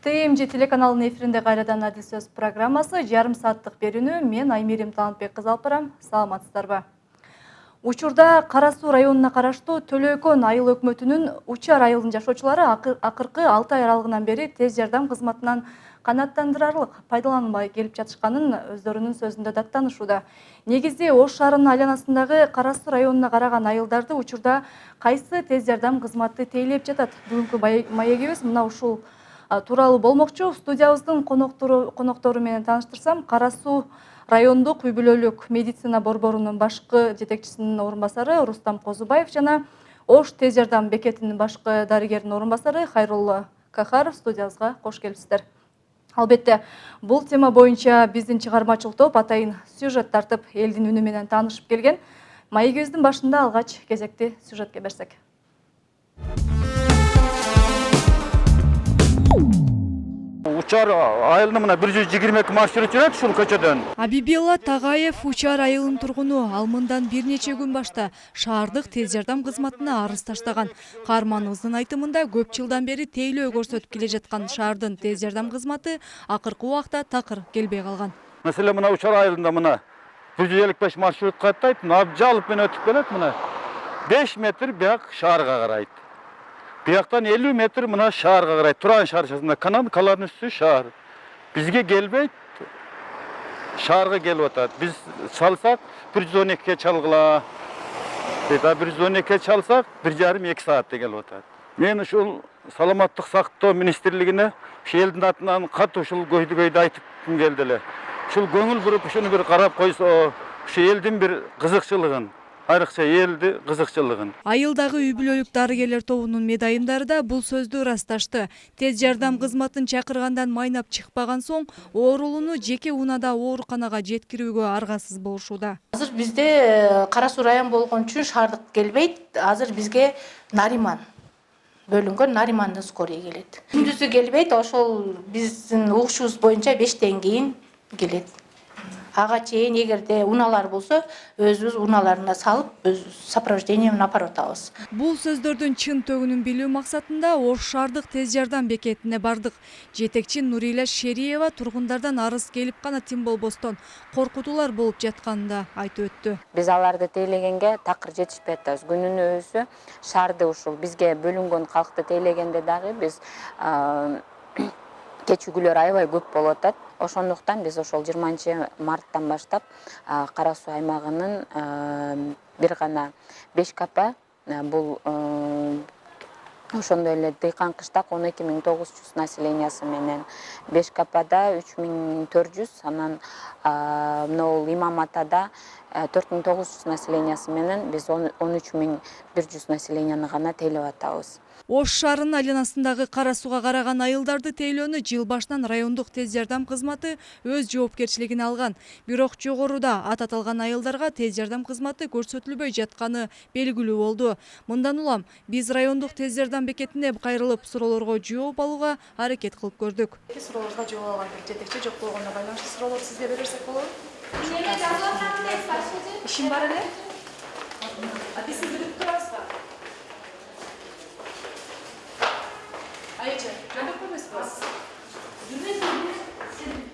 ТМЖ телеканалының эфирінде кайрадан Адил сөз программасы жарым сааттык берүүнү мен Аймерим Талантбек кызы алып барам. Саламатсыздарбы? Учурда Кара Суу районуна караштуу Төлөкөн айыл өкмөтүнүн Учар айылынын жашоочулары акыркы 6 ай аралыгынан бери тез жардам кызматынан канааттандырарлык пайдаланбай келип жатышканын өздөрүнүн сөзүндө даттанышууда. Негизи Ош шаарынын айланасындагы Кара Суу районуна караган айылдарды учурда кайсы тез жардам кызматы тейлеп жатат? Бүгүнкү маегибиз мына ушул тууралуу болмокчу. Студиябыздын коноктору менен тааныштырсам, Кара Суу райондук үй бүлөлүк медицина борборунун башкы жетекчисинин орун басары Рустам Козубаев жана Ош тез жардам бекетинин башкы дарыгеринин орун басары Хайрулла Кахаров студиябызга кош келипсиздер. Албетте, бул тема боюнча биздин чыгармачылык топ атайын сюжет тартып, элдин үнү менен таанышып келген. Маегибиздин башында алгач кезекти сюжетке берсек. Учар айылына мына 122 маршрут жүрөт ушул көчөдөн. Абибелла Тагаев Учар айылынын тургуну. Ал мындан бир нече күн башта шаардык тез жардам кызматына арыз таштаган. Каарманыбыздын айтымында көп жылдан бери тейлөө көрсөтүп келе жаткан шаардын тез жардам кызматы акыркы убакта такыр келбей калган. Маселе мына Учар айылында мына 155 маршрут каттайт, мына жалып менен өтүп келет, мына 5 метр бияк шаарга карайт. Бияктан 50 метр мына шаарга карайт. Туран шаарчасында каналдын үстү шаар. Бизге келбейт, шаарга келип атат. Биз чалсак 112-ге чалгыла. 112-ге чалсак 1,5-2 саатта келип атат. Мен ушул саламаттык сактоо министрлигине ушу элдин атынан кат ушул көйдүгөйдү айтып келди эле. Ушул көңүл буруп ушуну бир карап койсо, ушу элдин бир кызыкчылыгын, айрыкча элди кызыкчылыгын. Айылдагы үй бүлөлүк дарыгерлер тобунун медайымдары да бул сөздү ырасташты. Тез жардам кызматын чакыргандан майнап чыкпаган соң, оорулууну жеке унаада ооруканага жеткирүүгө аргасыз болушууда. Азыр бизде Кара Суу район болгон үчүн шаардык келбейт. Азыр бизге Нариман бөлүнгөн, Наримандын скорый келет. Күндүзү келбейт, ошол биздин угушубуз боюнча 5тен кийин келет. Ага чейин эгерде унаалар болсо, өзүбүз унааларына салып, өз сопровождение менен апарып атабыз. Бул сөздөрдүн чын төгүнүн билүү максатында Ош шаардык тез жардам бекетине бардык. Жетекчи Нурила Шериева тургундардан арыз келип гана тим болбостон коркутуулар болуп жатканын да айтып өттү. Биз аларды тейлегенге такыр жетишпей атабыз. Күнүнө өзү шаарды ушул бизге бөлүнгөн калкты тейлегенде дагы биз кечүүгүлөр аябай көп болуп атат. Ошондуктан биз ошол 20-марттан баштап Кара Суу аймагынын бир гана 5 капа бул ошондой эле Дыйкан кыштак 12900 населениясы менен 5 капада 3400, анан могул Имам Атада 4900 населениясы менен биз 13100 населенияны гана тейлеп атабыз. Ош шаарынын айланасындагы Кара Сууга караган айылдарды тейлөөнү жыл башынан райондук тез жардам кызматы өз жоопкерчилигине алган. Бирок жогоруда ат аталган айылдарга тез жардам кызматы көрсөтүлбөй жатканы белгилүү болду. Мындан улам биз райондук тез жардам бекетине кайрылып суроолорго жооп алууга аракет кылып көрдүк. Суроолорго жооп алган жетекчи жок болгондо байланыштуу суроолор сизге берсек болобу? Ишим бар эле. Биз сизди күтүп турабызбы?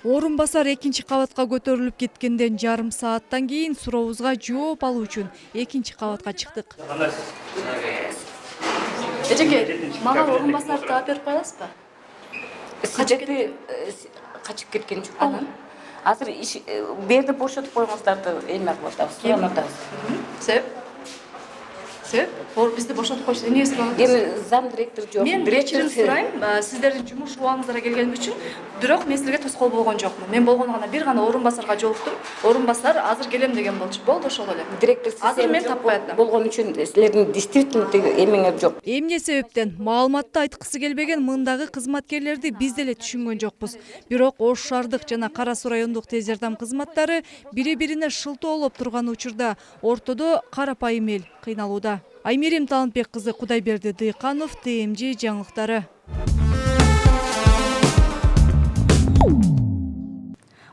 Орун басар экинчи кабатка көтөрүлүп кеткенден жарым сааттан кийин сурообузга жооп алуу үчүн экинчи кабатка чыктык. Эжеке, мага орун басарды таап берип кое аласызбы? Качып кеткен жок. Анан азыр берди бошотуп койгоңуздарды эме кылып атабыз, суранып атабыз. Себеп? Бизди бошотуп койсо эмне суранат? Эми зам директор жок. Мен кечирим сурайм, сиздердин жумуш убагыңыздарга келгеним үчүн, бирок мен силерге тоскоол болгон жокмун. Мен болгону гана бир гана орун басарга жолуктум. Орун басар азыр келем деген болчу. Болду ошол эле. Директор азыр мен таппай атам. Болгон үчүн силердин действительно эмеңер жок. Эмне себептен маалыматты айткысы келбеген мындагы кызматкерлерди биз деле түшүнгөн жокпуз. Бирок Ош шаардык жана Кара Суу райондук тез жардам кызматтары бири-бирине шылтоолоп турган учурда ортодо карапайым эл кыйналууда. Аймерим Талантбек кызы, Кудайберди Дыйканов, ТМЖ жаңылыктары.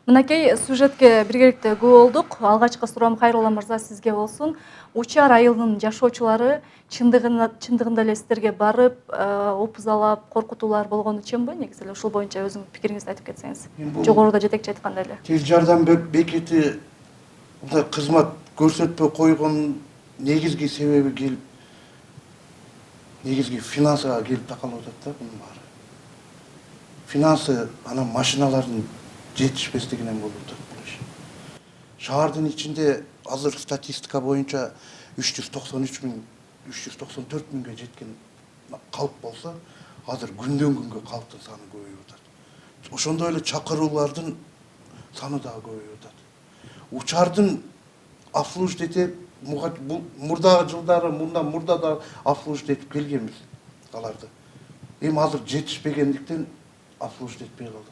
Мынакей сюжетке биргеликте күбө болдук. Алгачкы суроом Кайрулла мырза сизге болсун. Учар айылынын жашоочулары чындыгында эле сиздерге барып, опузалап, коркутуулар болгону чынбы? Негизи эле ушул боюнча өзүңүз пикириңизди айтып кетсеңиз. Жогоруда жетекчи айткандай эле. Тил жардам бекети мындай кызмат көрсөтпөй койгон негизги себеби келип негизги финансыга келип такалып атат да бунун баары. Финансы анан машиналардын жетишпестигинен болуп атат бул иш. Шаардын ичинде азыр статистика боюнча 394 миңге жеткен калк болсо, азыр күндөн күнгө калктын саны көбөйүп атат. Ошондой эле чакыруулардын саны дагы көбөйүп атат. Учардын обслуживать мурдагы жылдары мурда да обслуживать этип келгенбиз аларды. Эми азыр жетишпегендиктен обслуживать этпей калдык.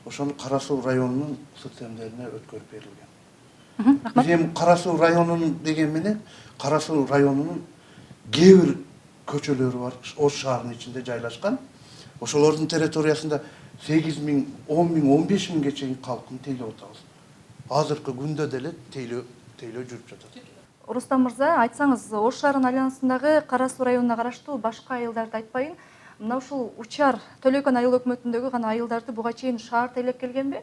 Ошону Кара Суу районунун системаларына өткөрүп берилген. Биз эми Кара Суу районунун деген менен Кара Суу районунун кээ бир көчөлөрү бар, Ош шаарынын ичинде жайлашкан. Ошолордун территориясында 8 миң, 10 миң, 15 миңге чейин калкын тейлеп атабыз. Азыркы күндө деле тейлөө жүрүп жатат. Рустам мырза, айтсаңыз, Ош шаарынын айланасындагы Кара Суу районуна караштуу башка айылдарды айтпайын. Мына ушул Учар Төлөкөн айыл өкмөтүндөгү гана айылдарды буга чейин шаар тейлеп келгенби?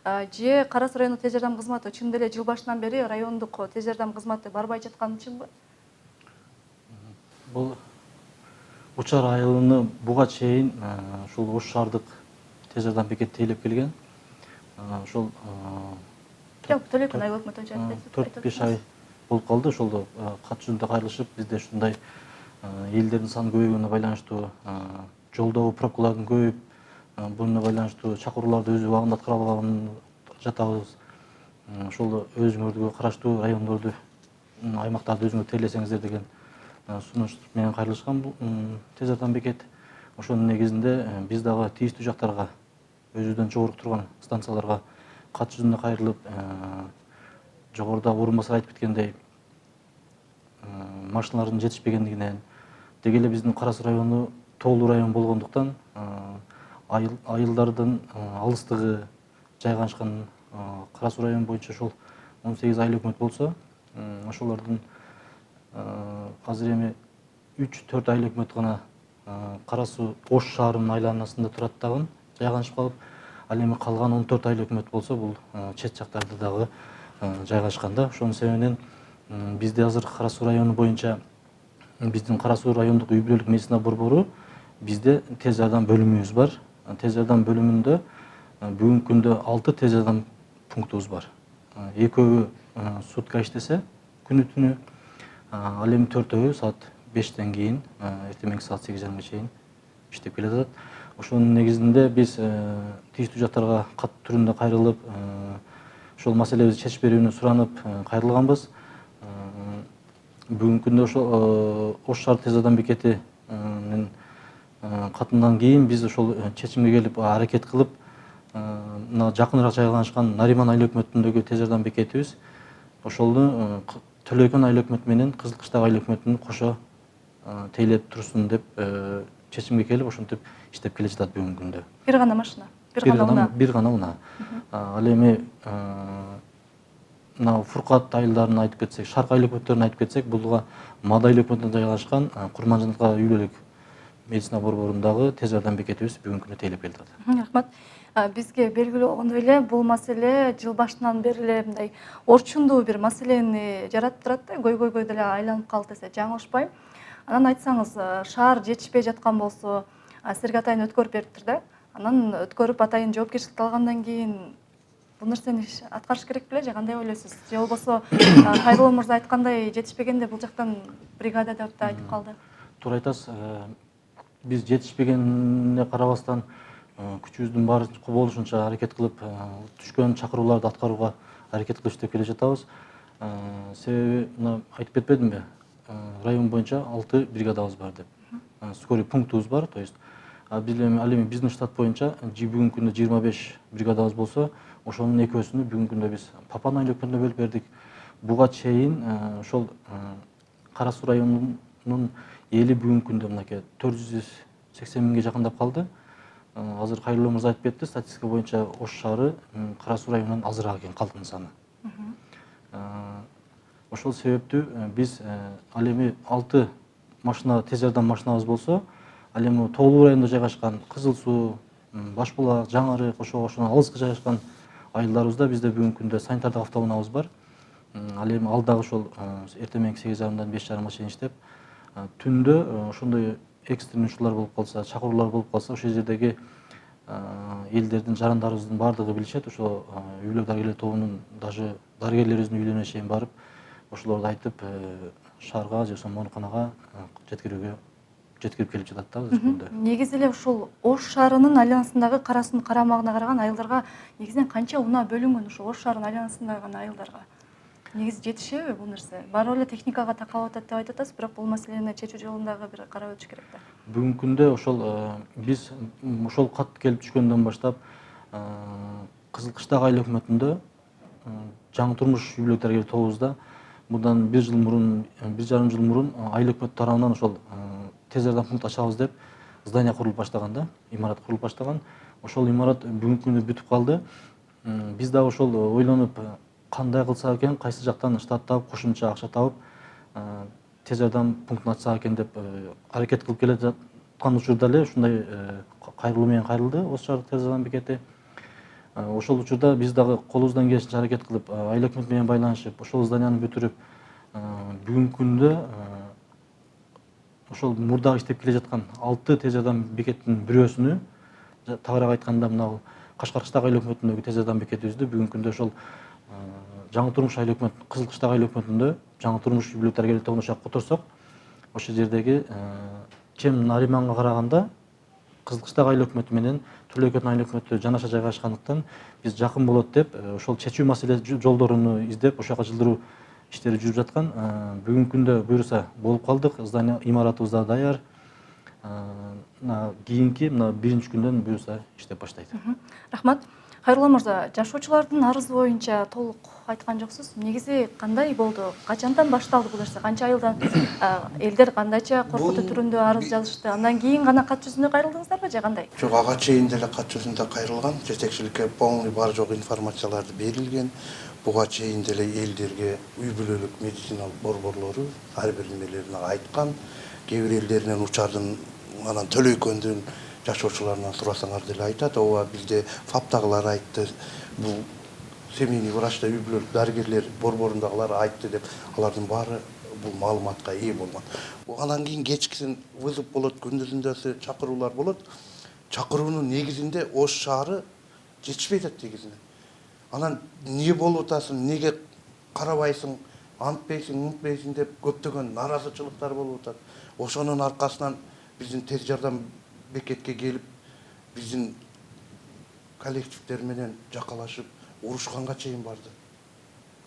Же Кара Суу району тез жардам кызматы чын деле жыл башынан бери райондук тез жардам кызматы барбай жатканы чынбы? Бул Учар айылыны буга чейин ушул Ош шаардык тез жардам бекети тейлеп келген. Ошол Төлөкөн айыл өкмөтү жөнүндө 4-5 ай болуп калды. Ошолдо кат жүзүндө кайрылышып, бизде ушундай элдердин саны көбөйгөнүнө байланыштуу, жолдогу пробкалардын көбөйүп, буга байланыштуу чакырууларды өз убагында аткара албаган жатабыз. Ошол өзүңөргө караштуу райондорду, аймактарды өзүңөр тейлесеңиздер деген сунуш менен кайрылышкан бул тез жардам бекет. Ошонун негизинде биз дагы тийиштүү жактарга, өзүбүздөн жогору турган станцияларга кат жүзүндө кайрылып, жогоруда орун басар айтып кеткендей, машиналардын жетишпегендигинен, деги эле биздин Кара Суу району тоолуу район болгондуктан айылдардын алыстыгы жайгашкан Кара Суу району боюнча ошол 18 айыл өкмөт болсо, ошолордун азыр эми 3-4 айыл өкмөт гана Кара Суу Ош шаарынын айланасында турат дагы жайгашып калып, ал эми калган 14 айыл өкмөт болсо бул чет жактарда дагы жайгашкан да. Ошонун себебинен бизде азыр Кара Суу району боюнча биздин Кара Суу райондук үй бүлөлүк медицина борбору бизде тез жардам бөлүмүбүз бар. Тез жардам бөлүмүндө бүгүнкү күндө 6 тез жардам пунктубуз бар. Экөө сутка иштесе күнү түнү, ал эми 4-өө саат 5-тен кийин, эртең саат 8:30 чейин иштеп келатат. Ошонун негизинде биз тийиштүү жактарга кат түрүндө кайрылып, ошол маселебизди чечип берүүнү суранып кайрылганбыз. Бүгүнкү күндө ошол Ош шаар тез жардам бекетинин катынан кийин биз ошол чечимге келип аракет кылып, мына жакыныраак жайгашкан Нариман айыл өкмөтүндөгү тез жардам бекетибиз ошолду Төлөкөн айыл өкмөтү менен Кызыл Кыштак айыл өкмөтүн кошо тейлеп турсун деп чечимге келип, ошентип иштеп келе жатат бүгүнкү күндө. Бир гана машина, бир гана унаа. Ал эми мына Фуркат айылдарын айтып кетсек, Шарк айыл өкмөттөрүн айтып кетсек, булга Мада айыл өкмөтүндө жайгашкан Курманжанка үй бүлөлүк медицина борборундагы тез жардам бекетибиз бүгүнкү күндө тейлеп келе жатат. Рахмат. Бизге белгилүү болгондой эле бул маселе жыл башынан бери эле мындай орчундуу бир маселени жаратып турат да, көйгөйгө деле айланып калды десе жаңылышпайм. Анан айтсаңыз, шаар жетишпей жаткан болсо, силерге атайын өткөрүп бериптир да. Анан өткөрүп атайын жоопкерчиликти алгандан кийин бул нерсени аткарыш керек беле же кандай ойлойсуз? Же болбосо Кайрулла мырза айткандай жетишпегенде бул жактан бригада деп да айтып калды. Туура айтасыз. Биз жетишпегенине карабастан күчүбүздүн баары болушунча аракет кылып, түшкөн чакырууларды аткарууга аракет кылып иштеп келе жатабыз. Себеби мына айтып кетпедимби? Район боюнча 6 бригадабыз бар деп. Скорый пунктубуз бар, то есть ал эми биздин штат боюнча бүгүнкү күндө 25 бригадабыз болсо, ошонун экөөсүнү бүгүнкү күндө биз Папан айыл өкмөтүнө бөлүп бердик. Буга чейин ошол Кара Суу районунун эли бүгүнкү күндө мынакей 480 миңге жакындап калды. азыр Кайрылуу мырза айтып кетти, статистика боюнча Ош шаары Кара Суу районунан азыраак экен калктын саны. Ошол себептүү биз ал эми 6 машина, тез жардам машинабыз болсо, ал эми Тоолуу районунда жайгашкан Кызыл Суу, Баш Булак, Жаңы Арык, ошого алыска жайгашкан айылдарыбызда бизде бүгүнкү күндө санитардык автоунаабыз бар. Ал эми ал дагы ошол эртең мененки 8:30-дан 5:30 чейин иштеп, түндө ошондой экстренный учурлар болуп калса, чакыруулар болуп калса, ошол жердеги элдердин, жарандарыбыздын баардыгы билишет. Ошо үй бүлө дарыгерлер тобунун даже дарыгерлерибиздин үйлөрүнө чейин барып, ошолорду айтып, шаарга же болбосо моонуканага жеткирип келип жатат да азыркы күндө. Негизи эле ушул Ош шаарынын айланасындагы Кара Суунун карамагына караган айылдарга негизинен канча унаа бөлүнгөн ушул Ош шаарынын айланасындагы айылдарга? Негизи жетишеби бул нерсе? Баары эле техникага такалып атат деп айтып атасыз, бирок бул маселени чечүү жолундагы бир карап өтүш керек да. Бүгүнкү күндө ошол биз ошол кат келип түшкөндөн баштап Кызыл Кыштак айыл өкмөтүндө жаңы турмуш үй бүлө дарыгерлер тобубузда мындан 1 жыл мурун, 1,5 жыл мурун айыл өкмөт тарабынан ошол тез жардам пункт ачабыз деп здание курулуп баштаган да, имарат курулуп баштаган. Ошол имарат бүгүнкү күндө бүтүп калды. Биз дагы ошол ойлонуп кандай кылсак экен, кайсы жактан штат таап, кошумча акча табып, тез жардам пунктун ачсак экен деп аракет кылып келе жаткан учурда эле ушундай кайрылуу менен кайрылды Ош шаардык тез жардам бекети. Ошол учурда биз дагы колубуздан келишинче аракет кылып, айыл өкмөтү менен байланышып, ошол зданияны бүтүрүп, бүгүнкү күндө ошол мурдагы иштеп келе жаткан 6 тез жардам бекеттин бирөөсүнү, тагыраак айтканда мына Кашкар Кыштак айыл өкмөтүндөгү тез жардам бекетибизди бүгүнкү күндө ошол жаңы турмуш айыл өкмөт, Кызыл Кыштак айыл өкмөтүндө жаңы турмуш үй бүлө дарыгерлер тобуна которсок, ошол жердеги чем Нариманга караганда Кызыл Кыштак айыл өкмөтү менен Төлөкөн айыл өкмөтү жанаша жайгашкандыктан биз жакын болот деп ошол чечүү маселе жолдоруну издеп ошол жака жылдыруу иштери жүрүп жаткан. Бүгүнкү күндө буюрса болуп калдык. Здание имаратыбыз да даяр. Кийинки мына 1-күндөн буюрса иштеп баштайт. Рахмат. Кайрылуу мырза, жашоочулардын арызы боюнча толук айткан жоксуз. Негизи кандай болду? Качандан башталды бул нерсе? Канча айылдан элдер кандайча коркутуу түрүндө арыз жазышты? Андан кийин гана кат жүзүндө кайрылдыңыздарбы же кандай? Жок, ага чейин деле кат жүзүндө кайрылган, жетекчиликке полный бар жок информацияларды берилген. Буга чейин деле элдерге үй бүлөлүк медициналык борборлору ар бир немелерин айткан. Кээ бир элдеринен учардын анан Төлөйкөндүн жашоочуларынан сурасаңар деле айтат. Ооба бизде ФАПтагылар айтты, бул семейный врачта үй бүлөлүк дарыгерлер борборундагылар айтты деп, алардын баары бул маалыматка ээ болгон. Андан кийин кечкисин вызов болот, күндүзүндө чакыруулар болот. Чакыруунун негизинде Ош шаары жетишпей атат негизинен. Анан эмне болуп атасың, неге карабайсың, антпейсиң, мынтпейсиң деп көптөгөн наразычылыктар болуп атат. Ошонун аркасынан биздин тез жардам бекетке келип, биздин коллективдер менен жакалашып, урушканга чейин барды.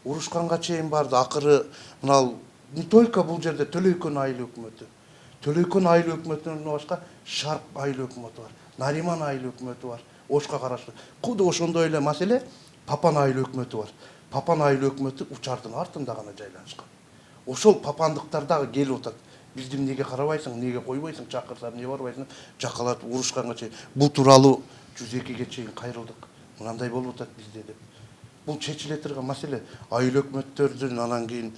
Урушканга чейин барды. Акыры мына не только бул жерде Төлөйкөн айыл өкмөтү. Төлөйкөн айыл өкмөтүнөн башка Шарк айыл өкмөтү бар, Нариман айыл өкмөтү бар, Ошко караштуу. Куду ошондой эле маселе Папан айыл өкмөтү бар. Папан айыл өкмөтү учардын артында гана жайланышкан. Ошол папандыктар дагы келип атат. Бизди эмнеге карабайсың, эмнеге койбойсуң, чакырса эмне барбайсың, жакалатып урушканга чейин. Бул тууралуу 102-ге чейин кайрылдык. Мынандай болуп атат бизде деп. Бул чечиле турган маселе. Айыл өкмөттөрдүн анан кийин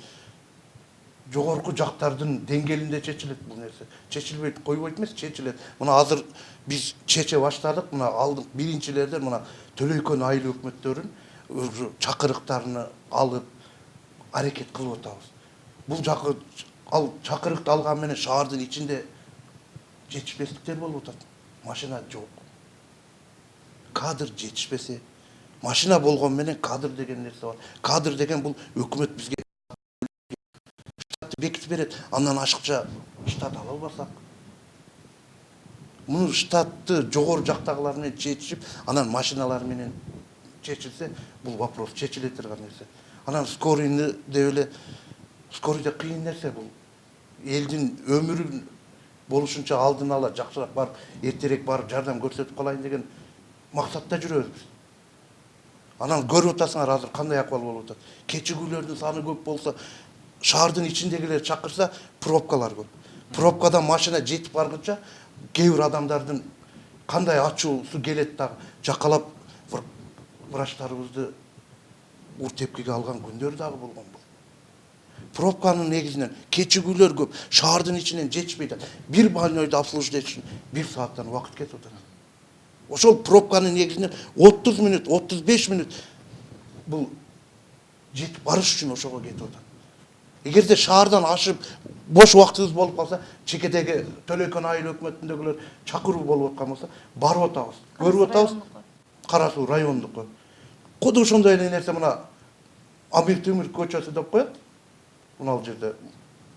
жогорку жактардын деңгээлинде чечилет бул нерсе. Чечилбейт, койбойт эмес, чечилет. Мына азыр биз чече баштадык. Мына алдык биринчилерден мына Төлөйкөн айыл өкмөттөрүн чакырыктарыны алып аракет кылып атабыз. Бул жакы ал чакырыкты алган менен шаардын ичинде жетишпестиктер болуп атат. Машина жок. Кадр жетишпесе, машина болгон менен кадр деген нерсе бар. Кадр деген бул өкмөт бизге штатты бекитип берет. Андан ашыкча штат ала албасак, муну штатты жогору жактагылар менен чечишип, анан машиналар менен чечилсе, бул вопрос чечиле турган нерсе. Анан скорыйны деп эле, скорыйда кыйын нерсе бул. Элдин өмүрүн болушунча алдын ала жакшыраак барып, эртерээк барып жардам көрсөтүп калайын деген максатта жүрөбүз биз. Анан көрүп атасыңар азыр кандай акыбал болуп атат. Кечигүүлөрдүн саны көп болсо, шаардын ичиндегилер чакырса, пробкалар көп. Пробкадан машина жетип баргыча, кээ бир адамдардын кандай ачуусу келет дагы жакалап врачтарыбызды уртепкеге алган күндөр дагы болгон бул. Пробканын негизинен кечигүүлөр көп, шаардын ичинен жетишпей атат. Бир больнойду обслуживать үчүн 1 сааттан убакыт кетип атат. Ошол пробканын негизинен 30 мүнөт, 35 мүнөт бул жетип барыш үчүн ошого кетип атат. Эгерде шаардан ашып бош убактыбыз болуп калса, чекедеги Төлөйкөн айыл өкмөтүндөгүлөр чакыруу болуп аткан болсо, барып атабыз, көрүп атабыз. Кара Суу райондуку. Куду ошондой эле нерсе мына Амир Темир көчөсү деп коет. Мына жерде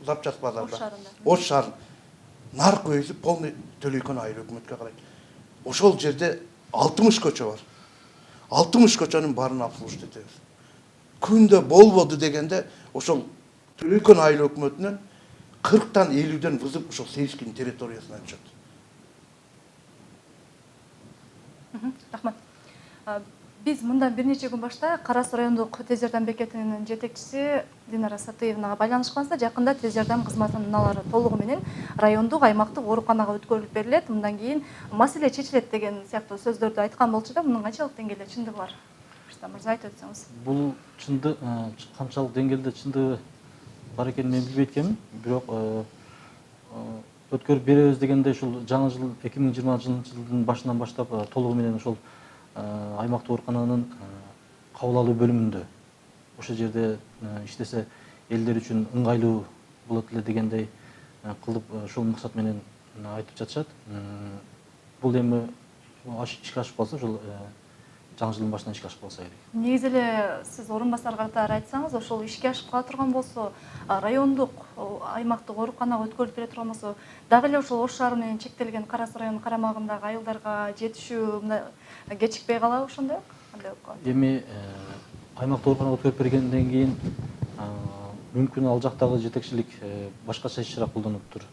запчасть базарда. Ош шаарында. Нарк өйүсү полный Төлөйкөн айыл өкмөткө карайт. Ошол жерде 60 көчө бар. 60 көчөнүн баарын обслуживать этебиз. Күндө болбоду дегенде ошол Төлөйкөн айыл өкмөтүнөн 40-тан 50-ден вызып ошол Сейишкин территориясынан чыгат. Рахмат. Биз мындан бир нече күн башта Кара Суу райондук тез жардам бекетинин жетекчиси Динара Сатыевнага байланышканбызда, жакында тез жардам кызматынын унаалары толугу менен райондук аймактык ооруканага өткөрүлүп берилет, мындан кийин маселе чечилет деген сыяктуу сөздөрдү айткан болчу да, мунун канчалык деңгээлде чындыгы бар? Рустам мырза айтып өтсөңүз. Бул чындык канчалык деңгээлде чындыгы бар экенин мен билбейт экенмин, бирок өткөрүп беребиз дегенде ушул жаңы жыл 2020 жылдын башынан баштап толугу менен ошол аймактык оорукананын кабыл алуу бөлүмүндө ошол жерде иштесе элдер үчүн ыңгайлуу болот эле дегендей кылып ошол максат менен айтып жатышат. Бул эми ишке ашып калса, ошол жаңы жылдын башынан ишке ашып калса керек. Негизи эле сиз орун басар катары айтсаңыз, ошол ишке ашып кала турган болсо, райондук аймактык ооруканага өткөрүлүп бере турган болсо, дагы эле ошол Ош шаары менен чектелген Кара Суу районунун карамагындагы айылдарга жетишүү кечикпей калабы ошондой? Кандай болуп калат? Эми аймактык ооруканага өткөрүп бергенден кийин мүмкүн ал жактагы жетекчилик башкача иш-чара колдонуптур.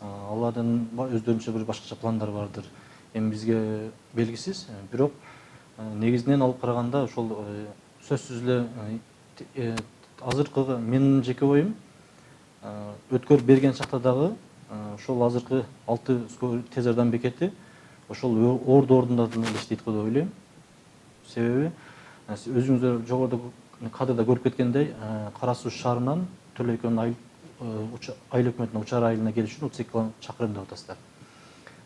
Алардын өздөрүнчө бир башкача пландар бардыр. Эми бизге белгисиз, бирок негизинен алып караганда ошол сөзсүз эле азыркы менин жеке оюм өткөрүп берген чакта дагы ошол азыркы 6 тез жардам бекети ошол ордунда эле иштейт го деп ойлойм. Себеби өзүңүздөр жогоруда кадрда көрүп кеткендей, Кара Суу шаарынан Төлөйкөн айыл өкмөтүнүн Учар айылына келиш үчүн 32 чакырым деп атасыздар.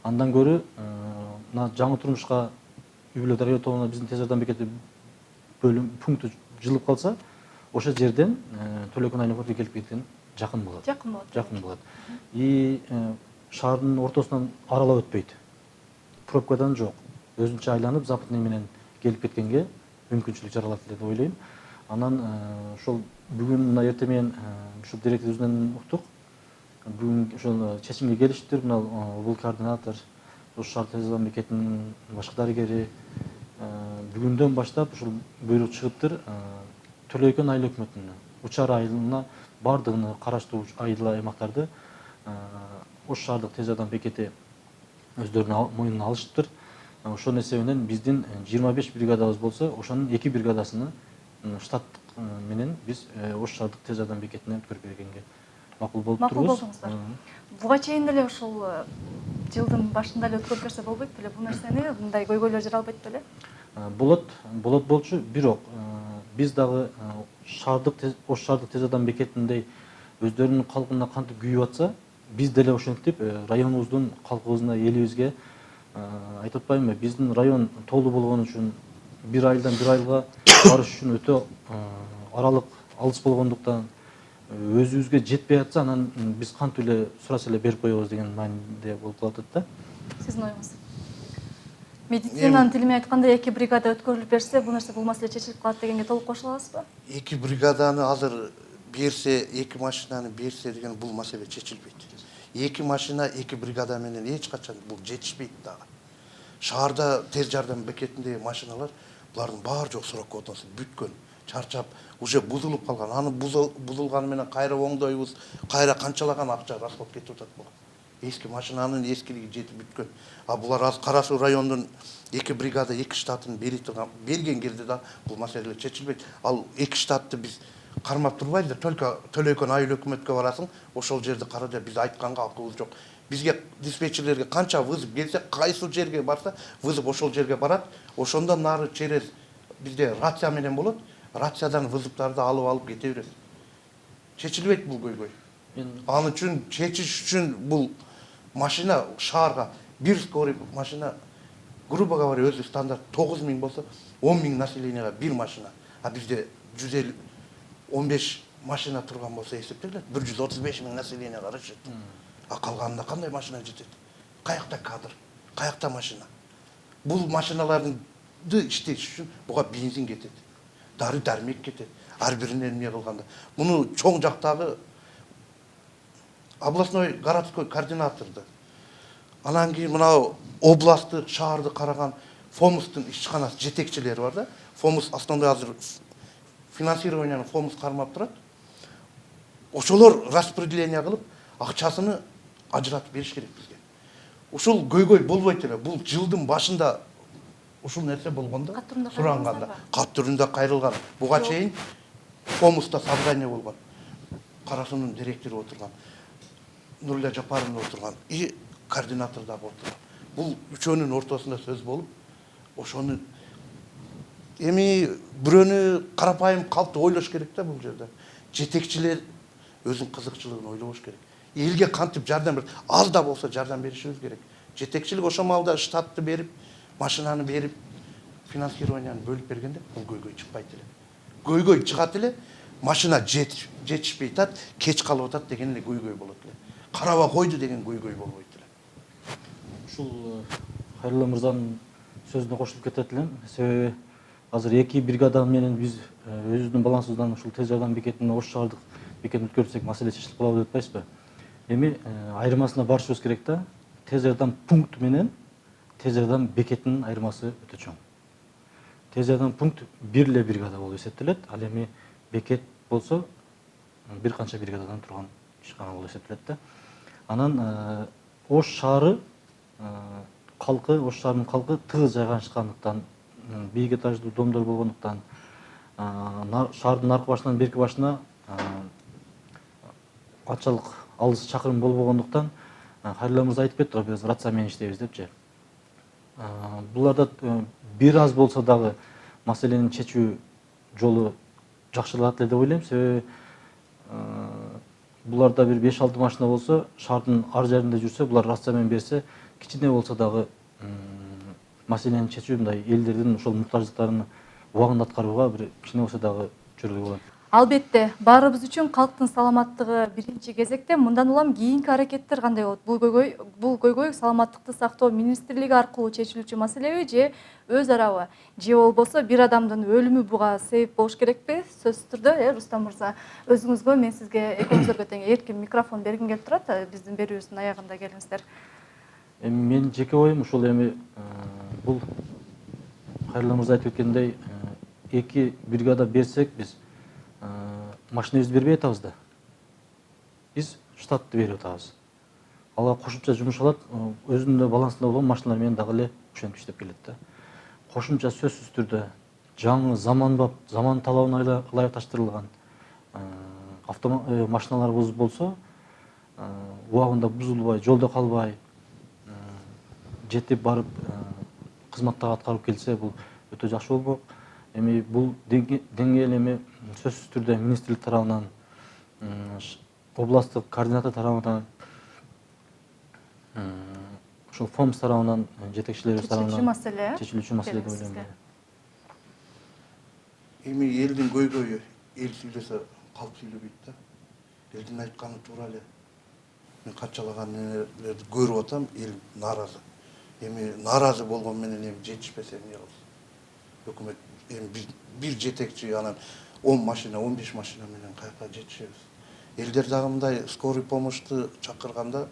Андан көрү мына жаңы турмушка үй-бүлө дарыгер тобуна биздин тез жардам бекети бөлүм пункту жылып калса, ошол жерден Төлөйкөн айыл өкмөтүнө келип кеткен жакын болот. Жакын болот. И шаардын ортосунан аралап өтпөйт. Пробкадан жок. Өзүнчө айланып, западный менен келип кеткенге мүмкүнчүлүк жаралат эле деп ойлойм. Анан ошол бүгүн мына эртең менен ушул директор өзүнөн уктук. Бүгүн ошол чечимге келиштир. Мына бул координатор, Ош шаар тез жардам бекетинин башкы дарыгери бүгүндөн баштап ушул буйрук чыгыптыр. Төлөйкөн айыл өкмөтүнө, Учар айылына бардыгына караштуу айыл аймактарды Ош шаардык тез жардам бекети өздөрүнүн мойнуна алышыптыр. Ошонун эсебинен биздин 25 бригадабыз болсо, ошонун 2 бригадасыны штаттык менен биз Ош шаардык тез жардам бекетине өткөрүп бергенге макул болуп турбуз. Макул болдуңуздар. Буга чейин деле ушул жылдын башында эле өткөрүп берсе болбойт беле? Бул нерсени мындай көйгөйлөр жаралбайт беле? Болот болчу, бирок биз дагы Ош шаардык тез жардам бекетиндей өздөрүнүн калкына кантип күйүп атса, биз деле ошентип районубуздун калкыбызына, элибизге айтып атпаймынбы, биздин район толуу болгон үчүн бир айылдан бир айылга барыш үчүн өтө аралык алыс болгондуктан өзүбүзгө жетпей атса, анан биз кантип эле сураса эле берип коебуз деген мааниде болуп калат да. Сиздин оюңуз? Медицинанын тили менен айтканда 2 бригада өткөрүлүп берсе, бул нерсе бул маселе чечилип калат дегенге толук кошула аласызбы? 2 бригаданы азыр берсе, 2 машинаны берсе деген бул маселе чечилбейт. 2 машина 2 бригада менен эч качан бул жетишпейт дагы. Шаарда тез жардам бекетиндеги машиналар булардын баары жок срок квотасы бүткөн, чарчап, уже бузулуп калган. Аны бузулганы менен кайра оңдойбуз, кайра канчалаган акча расход кетип атат буга. Эски машинанын эскилиги жетип бүткөн. Булар азыр Кара Суу районунун 2 бригада 2 штатын берген кезде да бул маселе чечилбейт. Ал 2 штатты биз кармап турбайлы, только Төлөйкөн айыл өкмөткө барасың, ошол жерди карада биз айтканга акыбыз жок. бизге диспетчерлерге канча вызов келсе, кайсы жерге барса, вызов ошол жерге барат. Ошондон нары через бизде рация менен болот. Рациядан вызовдарды алып кете берет. Чечилбейт бул көйгөй. Аны үчүн чечиш үчүн бул машина шаарга бир скорый машина, грубо говоря, өзү стандарт 9000 болсо 10.000 населенияга бир машина. А бизде 115 машина турган болсо эсептелет, 135.000 население карашат. А калганында кандай машина жетет? Каякта кадр, каякта машина? Бул машиналарды иштетиш үчүн буга бензин кетет, дары дармек кетет. Ар биринен эмне кылганда. Муну чоң жактагы областной городской координаторду, анан кийин мына областтык шаарды караган ФОМУСтун ишчанасы жетекчилери бар да. ФОМУС основной азыр финансированияны ФОМУС кармап турат. Ошолор распределение кылып, акчасыны ажыратып бериш керек бизге. Ушул көйгөй болбойт эле. Бул жылдын башында ушул нерсе болгондо, суранганда, кат түрүндө кайрылган. Буга чейин ФОМУСта собрание болгон. Карасунун директору отурган, Нурля Жапарова отурган, и координатор да отурган. Бул үчөөнүн ортосунда сөз болуп, ошону эми бирөөнү карапайым калпты ойлош керек да бул жерде. Жетекчилер өзүнүн кызыкчылыгын ойлобош керек. Элге кантип жардам берет, аз да болсо жардам беришибиз керек. Жетекчилик ошол маалда штатты берип, машинаны берип, финансированияны бөлүп бергенде бул көйгөй чыкпайт эле. Көйгөй чыгат эле, машина жетишпей атат, кеч калып атат деген эле көйгөй болот эле. Караба койду деген көйгөй болбойт эле. Ушул Хайрулла мырзанын сөзүнө кошулуп кетет элем. Себеби азыр 2 бригада менен биз өзүбүздүн балансыбыздан ушул тез жардам бекетинин ош шаардык бекетин өткөрсөк маселе чечилип калабы деп атпайсызбы? Эми айырмасына барышыбыз керек да. Тез жардам пункту менен тез жардам бекетинин айырмасы өтө чоң. Тез жардам пункт бир эле бригада болуп эсептелет. Ал эми бекет болсо бир канча бригададан турган ишкана болуп эсептелет да. Анан ош шаары калкы, ош шаарынын калкы тыгыз жайгашкандыктан, бийик этаждуу домдор болгондуктан, шаардын аркы башынан берки башына канчалык алыс чакырым болбогондуктан, Хайрулла мырза айтып кетти го, биз рация менен иштейбиз депчи. Буларда бир аз болсо дагы маселенин чечүү жолу жакшырылат эле деп ойлойм. Себеби буларда бир 5-6 машина болсо, шаардын ар жеринде жүрсө, булар рация менен берсе, кичине болсо дагы маселени чечүү, мындай элдердин ошол муктаждыктарын убагында аткарууга бир кичине болсо дагы жөргөй болот. Албетте, баарыбыз үчүн калктын саламаттыгы биринчи кезекте. Мындан улам кийинки аракеттер кандай болот? Бул көйгөй саламаттыкты сактоо министрлиги аркылуу чечилүүчү маселеби же өз арабы? Же болбосо бир адамдын өлүмү буга себеп болуш керекпи? Сөзсүз түрдө, Рустам мырза, өзүңүзгө, мен сизге экөөңүзгө тең эркин микрофон бергим келип турат. Биздин берүүбүздүн аягында келиңиздер. Эми менин жеке оюм ушул, эми бул Хайрулла мырза айтып кеткендей, 2 бригада берсек биз машинабызды бербей атабыз да. Биз штатты берип атабыз. Ага кошумча жумуш алат, өзүнүн балансында болгон машиналар менен дагы эле ошентип иштеп келет да. Кошумча сөзсүз түрдө жаңы заман талабына ылайыкташтырылган машиналарыбыз болсо, убагында бузулбай, жолдо калбай, жетип барып кызматтарды аткарып келсе, бул өтө жакшы болмок. Эми бул деңгээл эми сөзсүз түрдө министрлик тарабынан, областтык координатор тарабынан, ушул ФОМС тарабынан, жетекчилерибиз тарабынан чечилүүчү маселе деп ойлойм. Эми элдин көйгөйү, эл сүйлөсө калп сүйлөбөйт да. Элдин айтканы туура эле. Мен канчалаган нелерди көрүп атам, эл нааразы. Эми нааразы болгон менен эми жетишпесе эмне кылсын? Өкмөт эми бир жетекчи анан 10 машина, 15 машина менен каяка жетишебиз? Элдер дагы мындай скорый помощьту чакырганда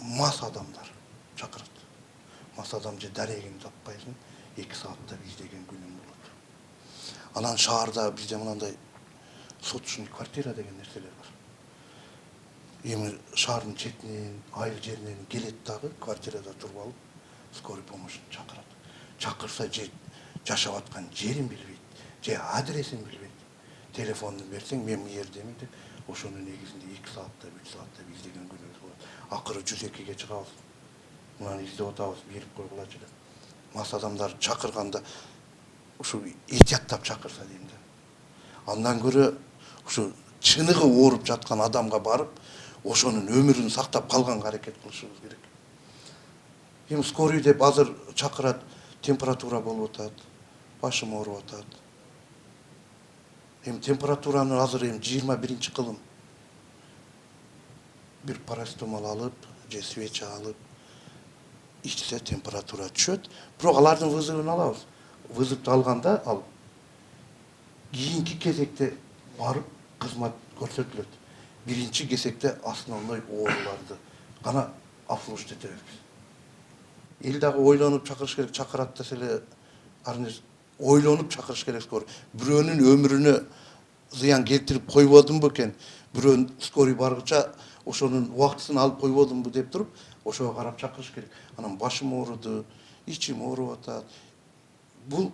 мас адамдар чакырат. Мас адам же дарегин таппайсың, 2 саатта издеген күнүм болот. Анан шаарда бизде мындай соточный квартира деген нерселер бар. Эми шаардын четинен, айыл жеринен келет дагы квартирада туруп алып, скорый помощь чакырат. Чакырса же жашап аткан жерин билбейт, же адресин билбейт. Телефонду берсең, мен бу жердемин деп, ошонун негизинде 2 сааттап 3 сааттап издеген күнүбүз болот. Акыры 102-ге чыгабыз. Мынаны издеп атабыз, берип койгулачы деп. Мас адамдар чакырганда ушу этияттап чакырса дейм да. Андан көрө ушу чыныгы ооруп жаткан адамга барып, ошонун өмүрүн сактап калганга аракет кылышыбыз керек. Эми скорый деп азыр чакырат, температура болуп атат, башым ооруп атат. Эми температураны азыр 21 кылым. Бир парастомол алып, же свеча алып, ичсе температура түшөт. Бирок алардын вызовун алабыз. Вызовду алганда ал кийинки кезекте барып кызмат көрсөтүлөт. Биринчи кезекте основной ооруларды гана обслуживать этебиз. Эл дагы ойлонуп чакырыш керек, чакырат десе эле ойлонуп чакырыш керек скорый. Бирөөнүн өмүрүнө зыян келтирип койбодумбу экен, бирөөнүн скорый баргыча ошонун убактысын алып койбодумбу деп туруп, ошого карап чакырыш керек. Анан башым ооруду, ичим ооруп атат. Бул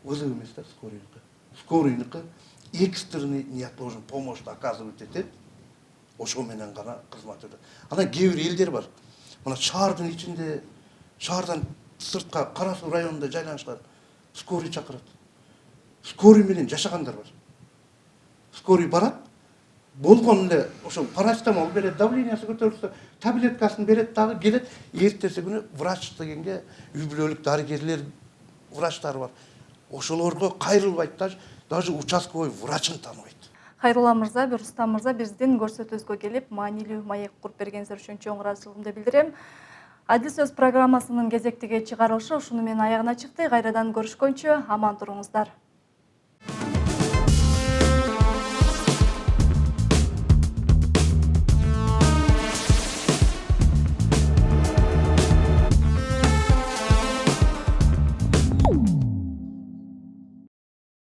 вызов эмес да скорыйныкы. Скорыйныкы экстренный неотложный помощь оказывать этет. Ошо менен гана кызмат өтөт. Анан кээ бир элдер бар. Мына шаардын ичинде, шаардан сыртка Кара Суу районунда жайланышкан скорый чакырат. Скорый менен жашагандар бар. Скорый барат, болгон эле ошол парастомол берет, давлениясы көтөрүлсө, таблеткасын берет, дагы келет, эртеси күнү врач дегенге үй бүлөлүк дарыгерлер, врачтар бар. Ошолорго кайрылбайт, даже участковый врачын тааныбайт. Хайрулла мырза, Бирустам мырза, биздин көрсөтүүбүзгө келип, маанилүү маек куруп бергениңиздер үчүн чоң ыраазычылыгымды билдирем. Адил сөз программасынын кезектеги чыгарылышы ушуну менен аягына чыкты. Кайрадан көрүшкөнчө аман туруңуздар.